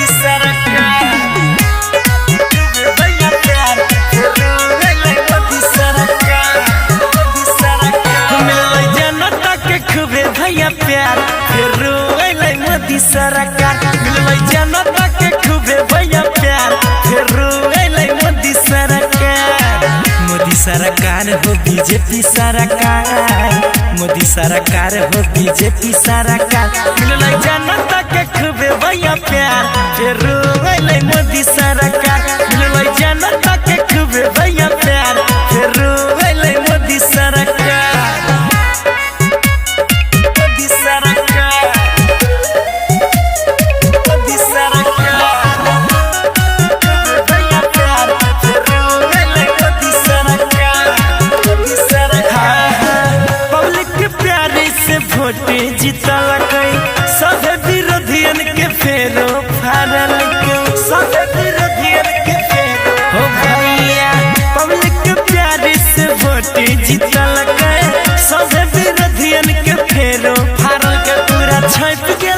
मोदी सरकार भैया प्यार मोदी सरकार मिललै जनता के खूबे भैया प्यार फिर रोइलै मोदी सरकार मिललै जनता के खूबे भैया प्यार फिर रोइलै मोदी सरकार मोदी सरकार हो बीजेपी सरकार मोदी सरकार हो बीजेपी सरकार मिललै जनता के खूबे भैया प्यार फिर रोइलै मोदी सरकार मिललै जनता के खूबे भैया प्यार फिर रोइलै मोदी सरकार मोदी सरकार मोदी सरकार भैया प्यार फिर रोइलै मोदी सरकार मोदी सरकार पब्लिक के प्यारे से वोट जीतलकै सब विरोधियन के फेरो फाड़ल सब विरोधियन के फेरो हो भैया पब्लिक के प्यारे से वोट जीतलकै सब विरोधियन के फेरो फाड़ल के पूरा छाप के